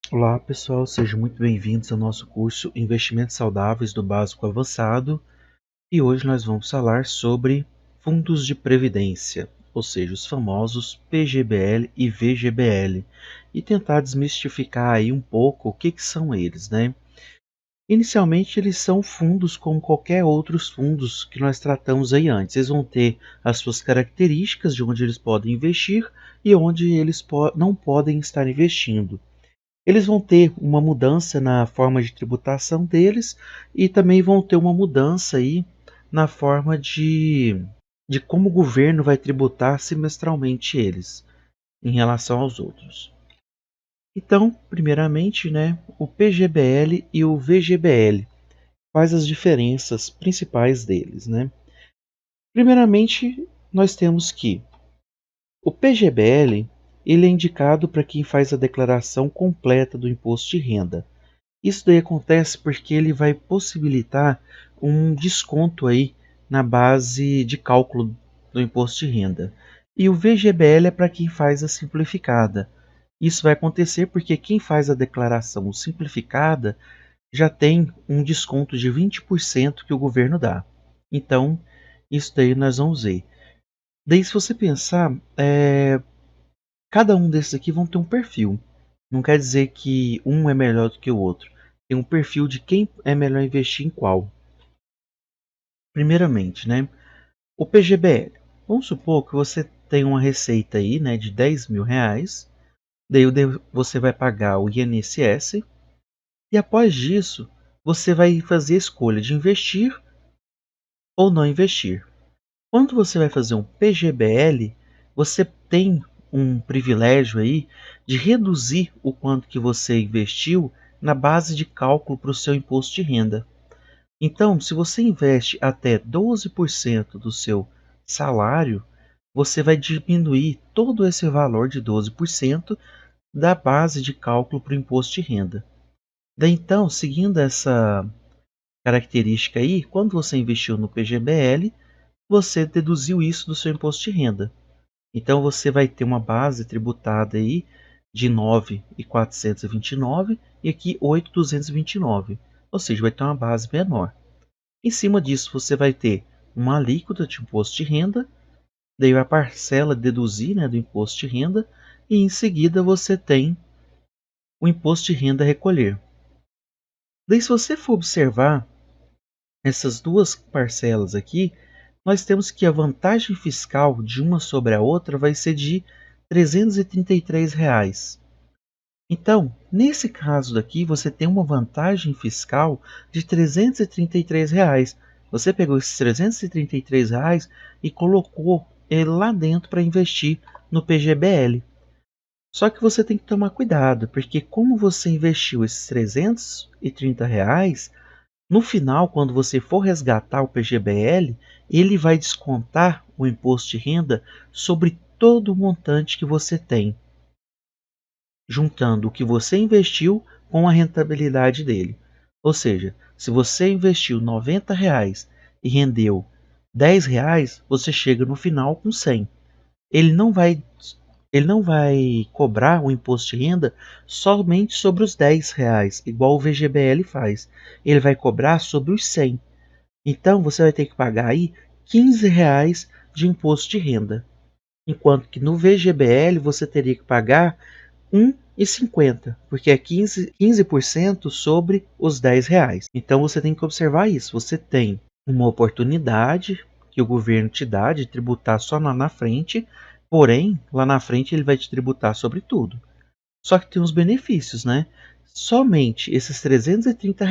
Olá pessoal, sejam muito bem-vindos ao nosso curso Investimentos Saudáveis do Básico Avançado e hoje nós vamos falar sobre fundos de previdência, ou seja, os famosos PGBL e VGBL e tentar desmistificar aí um pouco o que são eles, né? Inicialmente eles são fundos como qualquer outros fundos que nós tratamos aí antes, eles vão ter as suas características de onde eles podem investir e onde eles não podem estar investindo. Eles vão ter uma mudança na forma de tributação deles e também vão ter uma mudança aí na forma de como o governo vai tributar semestralmente eles em relação aos outros. Então, primeiramente, né, o PGBL e o VGBL. Quais as diferenças principais deles, né? Primeiramente, nós temos que o PGBL ele é indicado para quem faz a declaração completa do imposto de renda. Isso daí acontece porque ele vai possibilitar um desconto aí na base de cálculo do imposto de renda. E o VGBL é para quem faz a simplificada. Isso vai acontecer porque quem faz a declaração simplificada já tem um desconto de 20% que o governo dá. Então, isso daí nós vamos ver. Daí, se você pensar, cada um desses aqui vão ter um perfil. Não quer dizer que um é melhor do que o outro. Tem um perfil de quem é melhor investir em qual. Primeiramente, né? O PGBL. Vamos supor que você tem uma receita aí, né, de R$ 10.000. Daí você vai pagar o INSS. E após disso, você vai fazer a escolha de investir ou não investir. Quando você vai fazer um PGBL, você tem um privilégio aí de reduzir o quanto que você investiu na base de cálculo para o seu imposto de renda. Então, se você investe até 12% do seu salário, você vai diminuir todo esse valor de 12% da base de cálculo para o imposto de renda. Daí, então, seguindo essa característica aí, quando você investiu no PGBL, você deduziu isso do seu imposto de renda. Então você vai ter uma base tributada aí de 9.429 e aqui 8.229, ou seja, vai ter uma base menor. Em cima disso você vai ter uma alíquota de imposto de renda, daí a parcela deduzir, né, do imposto de renda e em seguida você tem o imposto de renda a recolher. Daí se você for observar essas duas parcelas aqui, nós temos que a vantagem fiscal de uma sobre a outra vai ser de R$ 333. Então, nesse caso daqui, você tem uma vantagem fiscal de R$ 333. Você pegou esses R$ 333 e colocou ele lá dentro para investir no PGBL. Só que você tem que tomar cuidado, porque como você investiu esses R$ 330, no final, quando você for resgatar o PGBL, ele vai descontar o imposto de renda sobre todo o montante que você tem, juntando o que você investiu com a rentabilidade dele. Ou seja, se você investiu R$ 90 e rendeu R$ 10, você chega no final com 100. Ele não vai, ele não vai cobrar o imposto de renda somente sobre os R$ 10, igual o VGBL faz. Ele vai cobrar sobre os 100. Então você vai ter que pagar aí R$ 15 de imposto de renda. Enquanto que no VGBL você teria que pagar R$ 1,50, porque é 15% sobre os R$ 10. Então você tem que observar isso. Você tem uma oportunidade que o governo te dá de tributar só lá na frente, porém, lá na frente ele vai te tributar sobre tudo. Só que tem uns benefícios, né? Somente esses R$ 330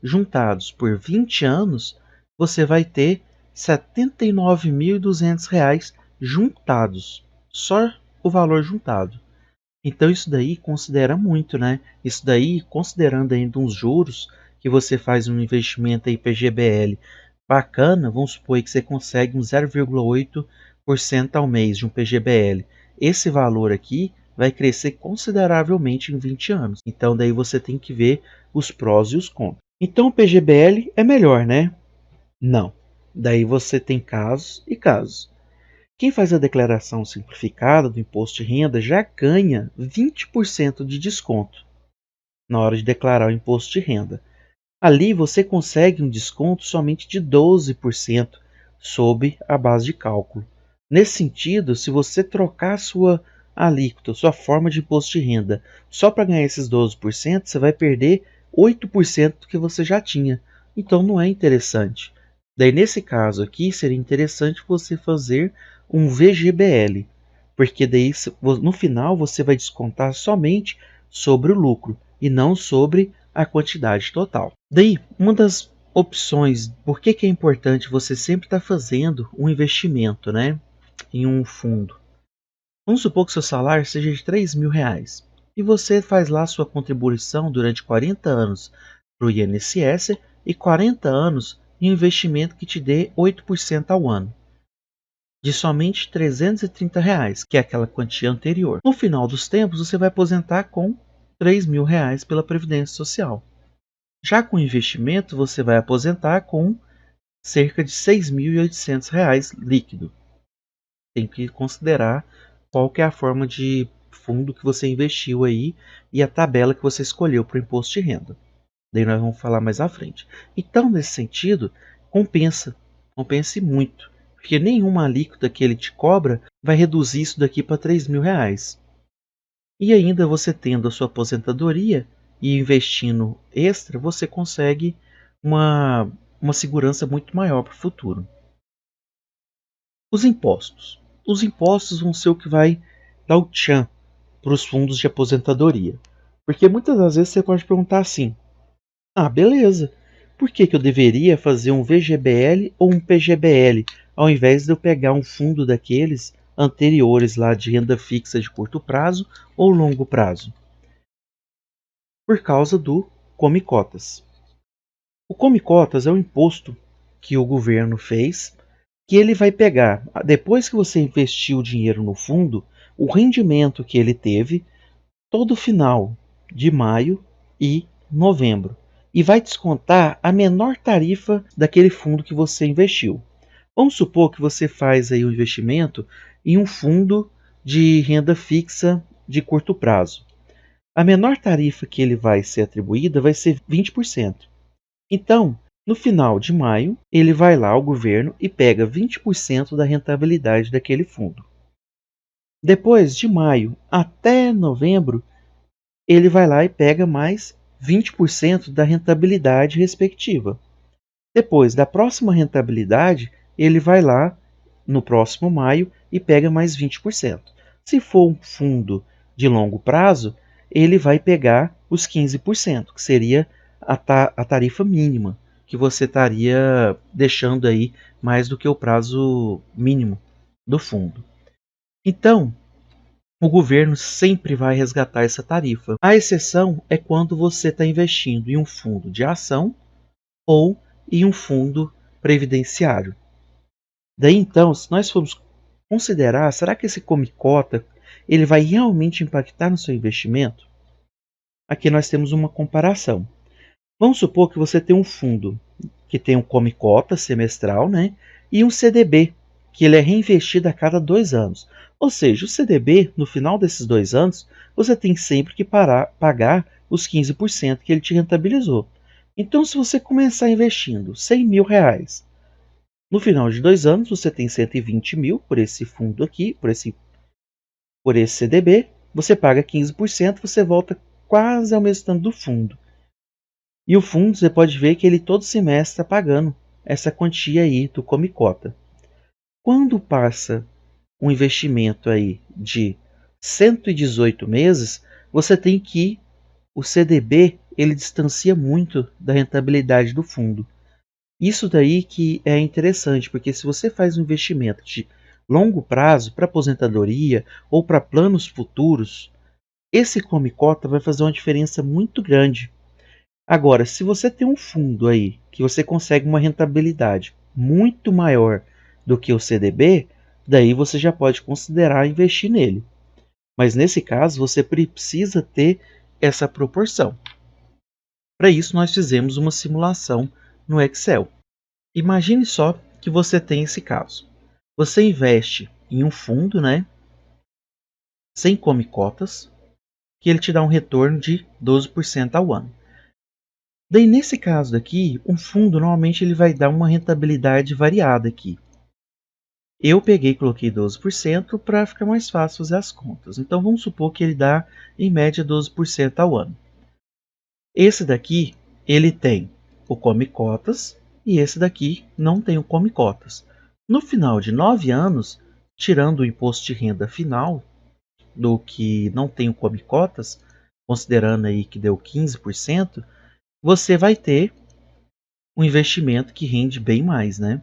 juntados por 20 anos, você vai ter R$ 79.200 juntados. Só o valor juntado. Então isso daí considera muito, né? Isso daí, considerando ainda uns juros, que você faz um investimento aí PGBL bacana, vamos supor aí que você consegue um 0,8% ao mês de um PGBL. Esse valor aqui vai crescer consideravelmente em 20 anos. Então daí você tem que ver os prós e os contras. Então o PGBL é melhor, né? Não. Daí você tem casos e casos. Quem faz a declaração simplificada do imposto de renda já ganha 20% de desconto. na hora de declarar o imposto de renda. Ali você consegue um desconto somente de 12% sob a base de cálculo. Nesse sentido, se você trocar a sua alíquota, sua forma de imposto de renda, só para ganhar esses 12%, você vai perder 8% do que você já tinha. Então não é interessante. Daí nesse caso aqui, seria interessante você fazer um VGBL, porque daí no final você vai descontar somente sobre o lucro e não sobre a quantidade total. Daí, uma das opções, por que é importante você sempre estar fazendo um investimento, né, em um fundo? Vamos supor que seu salário seja de R$ 3.000 e você faz lá sua contribuição durante 40 anos para o INSS e 40 anos em um investimento que te dê 8% ao ano, de somente R$ 330, que é aquela quantia anterior. No final dos tempos, você vai aposentar com R$ 3.000 pela Previdência Social. Já com investimento, você vai aposentar com cerca de R$ 6.800 líquido. Tem que considerar qual que é a forma de fundo que você investiu aí e a tabela que você escolheu para o imposto de renda. Daí nós vamos falar mais à frente. Então, nesse sentido, compense muito, porque nenhuma alíquota que ele te cobra vai reduzir isso daqui para R$ 3.000. E ainda você tendo a sua aposentadoria e investindo extra, você consegue uma, uma segurança muito maior para o futuro. Os impostos. Os impostos vão ser o que vai dar o tchan para os fundos de aposentadoria. Porque muitas das vezes você pode perguntar assim: ah, beleza, por que eu deveria fazer um VGBL ou um PGBL, ao invés de eu pegar um fundo daqueles anteriores lá de renda fixa de curto prazo ou longo prazo? Por causa do Come Cotas. O Come Cotas é um imposto que o governo fez, que ele vai pegar, depois que você investiu o dinheiro no fundo, o rendimento que ele teve todo final de maio e novembro, e vai descontar a menor tarifa daquele fundo que você investiu. Vamos supor que você faz aí um investimento em um fundo de renda fixa de curto prazo. A menor tarifa que ele vai ser atribuída vai ser 20%. Então, no final de maio, ele vai lá ao governo e pega 20% da rentabilidade daquele fundo. Depois de maio até novembro, ele vai lá e pega mais 20% da rentabilidade respectiva. Depois da próxima rentabilidade, ele vai lá no próximo maio e pega mais 20%. Se for um fundo de longo prazo, ele vai pegar os 15%, que seria a tarifa mínima, que você estaria deixando aí mais do que o prazo mínimo do fundo. Então, o governo sempre vai resgatar essa tarifa. A exceção é quando você está investindo em um fundo de ação ou em um fundo previdenciário. Daí então, se nós formos considerar, será que esse come cota ele vai realmente impactar no seu investimento? Aqui nós temos uma comparação. Vamos supor que você tem um fundo que tem um come cota semestral, né? E um CDB, que ele é reinvestido a cada 2 anos. Ou seja, o CDB, no final desses 2 anos, você tem sempre que pagar os 15% que ele te rentabilizou. Então, se você começar investindo R$ 100.000, no final de 2 anos você tem 120 mil por esse fundo aqui, por esse CDB, você paga 15%, você volta quase ao mesmo tanto do fundo. E o fundo, você pode ver que ele todo semestre está pagando essa quantia aí do come cota. Quando passa um investimento aí de 118 meses, você tem que o CDB ele distancia muito da rentabilidade do fundo. Isso daí que é interessante, porque se você faz um investimento de longo prazo para aposentadoria ou para planos futuros, esse come cota vai fazer uma diferença muito grande. Agora, se você tem um fundo aí que você consegue uma rentabilidade muito maior do que o CDB, daí você já pode considerar investir nele. Mas nesse caso, você precisa ter essa proporção. Para isso, nós fizemos uma simulação no Excel. Imagine só que você tem esse caso. Você investe em um fundo, né, sem come cotas, que ele te dá um retorno de 12% ao ano. Daí, nesse caso daqui, um fundo normalmente ele vai dar uma rentabilidade variada aqui. Eu peguei e coloquei 12% para ficar mais fácil fazer as contas. Então vamos supor que ele dá em média 12% ao ano. Esse daqui, ele tem o Come Cotas e esse daqui não tem o Come Cotas. No final de 9 anos, tirando o imposto de renda final do que não tem o Come Cotas, considerando aí que deu 15%, você vai ter um investimento que rende bem mais, né?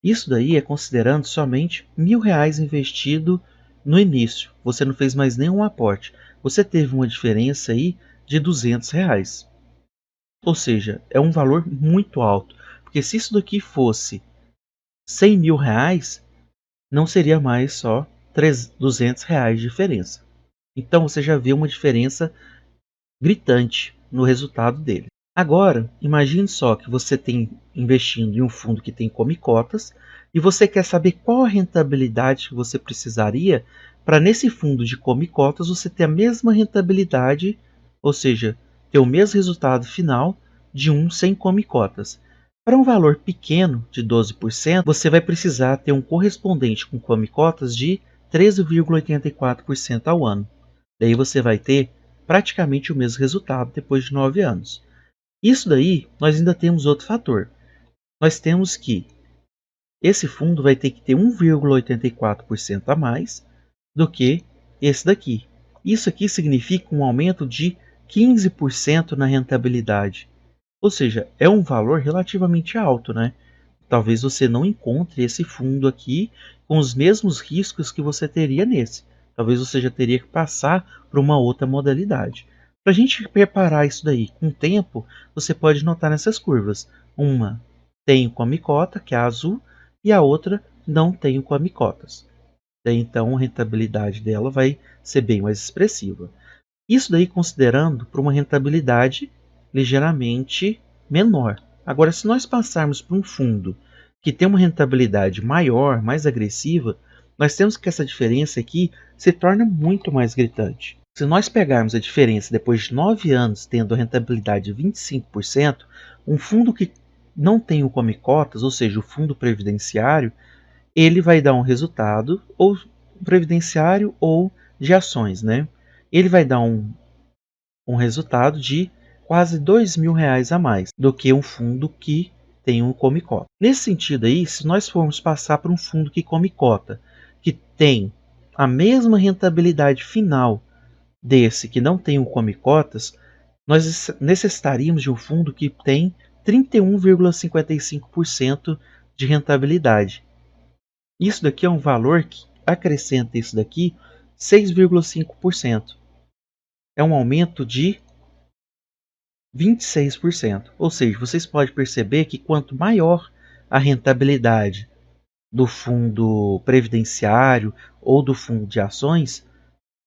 Isso daí é considerando somente R$ 1.000 investido no início. Você não fez mais nenhum aporte. Você teve uma diferença aí de R$ 200. Ou seja, é um valor muito alto. Porque se isso daqui fosse R$ 100.000, não seria mais só R$ 200 de diferença. Então você já vê uma diferença gritante no resultado dele. Agora, imagine só que você tem investindo em um fundo que tem come cotas e você quer saber qual a rentabilidade que você precisaria para nesse fundo de come cotas você ter a mesma rentabilidade, ou seja, ter o mesmo resultado final de um sem come cotas. Para um valor pequeno de 12%, você vai precisar ter um correspondente com come cotas de 13,84% ao ano. Daí você vai ter praticamente o mesmo resultado depois de 9 anos. Isso daí, nós ainda temos outro fator. Nós temos que esse fundo vai ter que ter 1,84% a mais do que esse daqui. Isso aqui significa um aumento de 15% na rentabilidade. Ou seja, é um valor relativamente alto, né? Talvez você não encontre esse fundo aqui com os mesmos riscos que você teria nesse. Talvez você já teria que passar para uma outra modalidade. Para a gente preparar isso daí com o tempo, você pode notar nessas curvas. Uma tem o come cota, que é a azul, e a outra não tem o come cotas. Daí, então a rentabilidade dela vai ser bem mais expressiva. Isso daí considerando para uma rentabilidade ligeiramente menor. Agora, se nós passarmos para um fundo que tem uma rentabilidade maior, mais agressiva, nós temos que essa diferença aqui se torna muito mais gritante. Se nós pegarmos a diferença depois de 9 anos tendo a rentabilidade de 25%, um fundo que não tem o come cotas, ou seja, o fundo previdenciário, ele vai dar um resultado ou previdenciário ou de ações, né? Ele vai dar um resultado de quase R$ 2.000 a mais do que um fundo que tem um come cota. Nesse sentido aí, se nós formos passar para um fundo que come cota, que tem a mesma rentabilidade final desse que não tem o come cotas, nós necessitaríamos de um fundo que tem 31,55% de rentabilidade. Isso daqui é um valor que acrescenta isso daqui 6,5%. É um aumento de 26%. Ou seja, vocês podem perceber que quanto maior a rentabilidade do fundo previdenciário ou do fundo de ações,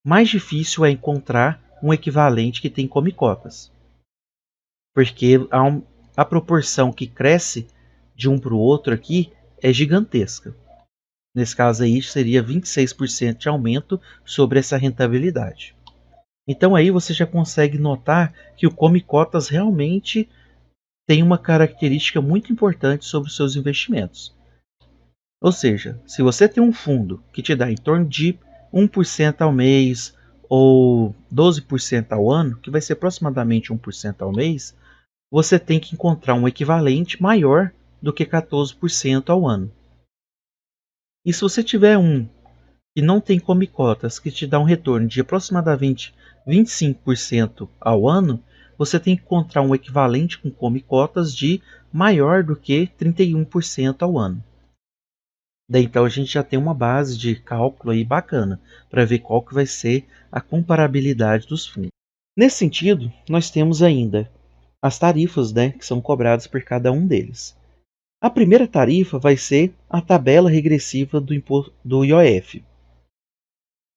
mais difícil é encontrar um equivalente que tem come cotas. Porque a proporção que cresce de um para o outro aqui é gigantesca. Nesse caso aí seria 26% de aumento sobre essa rentabilidade. Então aí você já consegue notar que o come cotas realmente tem uma característica muito importante sobre os seus investimentos. Ou seja, se você tem um fundo que te dá em torno de 1% ao mês ou 12% ao ano, que vai ser aproximadamente 1% ao mês, você tem que encontrar um equivalente maior do que 14% ao ano. E se você tiver um que não tem come cotas, que te dá um retorno de aproximadamente 25% ao ano, você tem que encontrar um equivalente com come cotas de maior do que 31% ao ano. Daí então a gente já tem uma base de cálculo aí bacana para ver qual que vai ser a comparabilidade dos fundos. Nesse sentido, nós temos ainda as tarifas, né, que são cobradas por cada um deles. A primeira tarifa vai ser a tabela regressiva do IOF.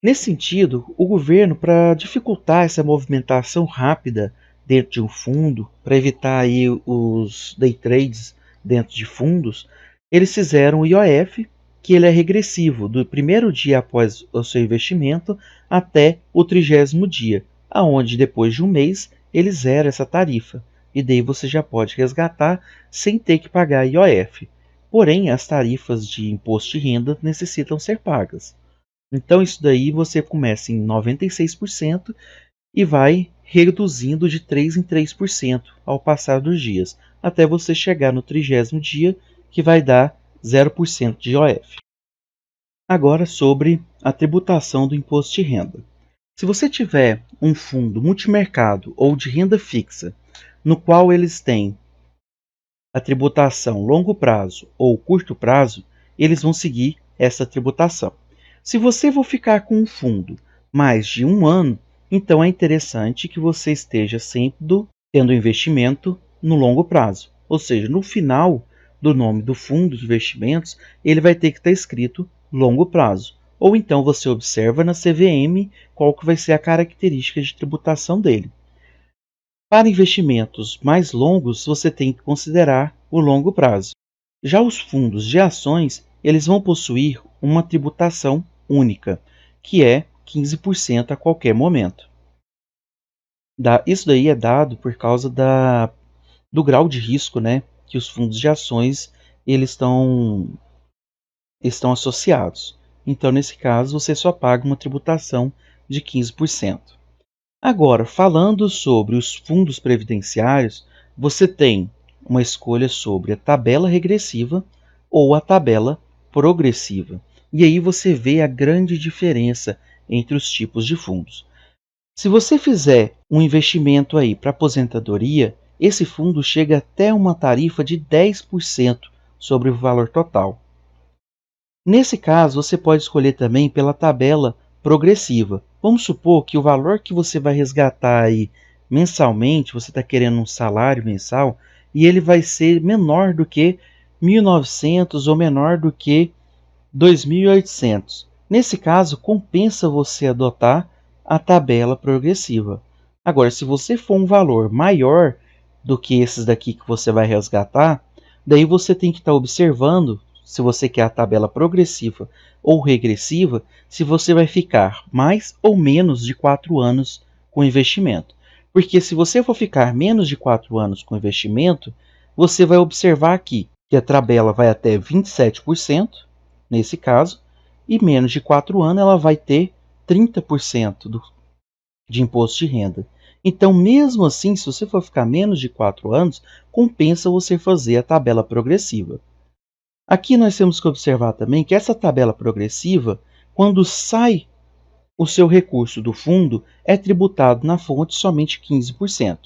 Nesse sentido, o governo, para dificultar essa movimentação rápida dentro de um fundo, para evitar aí os day trades dentro de fundos, eles fizeram o IOF, que ele é regressivo, do primeiro dia após o seu investimento até o 30º dia. aonde depois de um mês ele zera essa tarifa, e daí você já pode resgatar sem ter que pagar IOF. Porém, as tarifas de imposto de renda necessitam ser pagas. Então isso daí você começa em 96% e vai reduzindo de 3 em 3% ao passar dos dias, até você chegar no 30º dia, que vai dar 0% de IOF. Agora sobre a tributação do imposto de renda. Se você tiver um fundo multimercado ou de renda fixa, no qual eles têm a tributação longo prazo ou curto prazo, eles vão seguir essa tributação. Se você for ficar com um fundo mais de um ano, então é interessante que você esteja sempre tendo investimento no longo prazo. Ou seja, no final do nome do fundo de investimentos, ele vai ter que estar escrito longo prazo. Ou então você observa na CVM qual que vai ser a característica de tributação dele. Para investimentos mais longos, você tem que considerar o longo prazo. Já os fundos de ações, eles vão possuir uma tributação única, que é 15% a qualquer momento. Isso daí é dado por causa do grau de risco, né, que os fundos de ações eles estão associados. Então, nesse caso, você só paga uma tributação de 15%. Agora, falando sobre os fundos previdenciários, você tem uma escolha sobre a tabela regressiva ou a tabela progressiva. E aí você vê a grande diferença entre os tipos de fundos. Se você fizer um investimento aí para aposentadoria, esse fundo chega até uma tarifa de 10% sobre o valor total. Nesse caso, você pode escolher também pela tabela progressiva. Vamos supor que o valor que você vai resgatar aí mensalmente, você está querendo um salário mensal, e ele vai ser menor do que 1.900 ou menor do que 2.800. Nesse caso, compensa você adotar a tabela progressiva. Agora, se você for um valor maior do que esses daqui que você vai resgatar, daí você tem que estar observando se você quer a tabela progressiva ou regressiva, se você vai ficar mais ou menos de 4 anos com investimento. Porque se você for ficar menos de 4 anos com investimento, você vai observar aqui que a tabela vai até 27%, nesse caso, e menos de 4 anos ela vai ter 30% de imposto de renda. Então, mesmo assim, se você for ficar menos de 4 anos, compensa você fazer a tabela progressiva. Aqui nós temos que observar também que essa tabela progressiva, quando sai o seu recurso do fundo, é tributado na fonte somente 15%,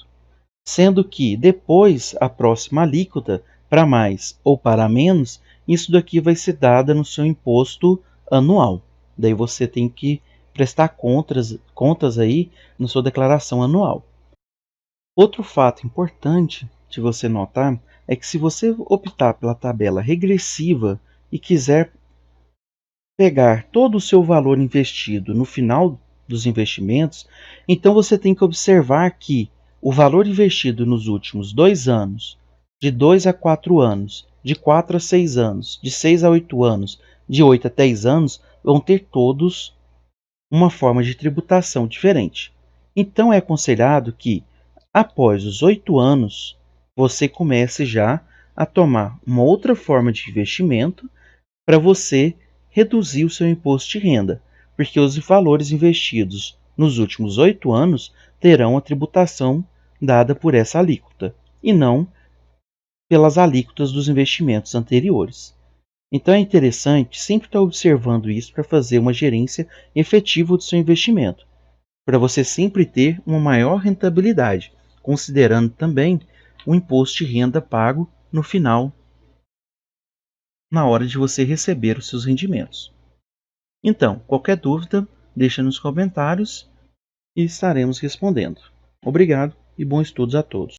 sendo que depois a próxima alíquota, para mais ou para menos, isso daqui vai ser dada no seu imposto anual. Daí você tem que prestar contas aí na sua declaração anual. Outro fato importante de você notar é que se você optar pela tabela regressiva e quiser pegar todo o seu valor investido no final dos investimentos, então você tem que observar que o valor investido nos últimos 2 anos, de 2 a 4 anos, de 4 a 6 anos, de 6 a 8 anos, de 8 a 10 anos, vão ter todos uma forma de tributação diferente. Então é aconselhado que, após os 8 anos, você comece já a tomar uma outra forma de investimento para você reduzir o seu imposto de renda, porque os valores investidos nos últimos 8 anos terão a tributação dada por essa alíquota, e não pelas alíquotas dos investimentos anteriores. Então é interessante sempre estar observando isso para fazer uma gerência efetiva do seu investimento, para você sempre ter uma maior rentabilidade, considerando também o imposto de renda pago no final, na hora de você receber os seus rendimentos. Então, qualquer dúvida, deixa nos comentários e estaremos respondendo. Obrigado e bons estudos a todos.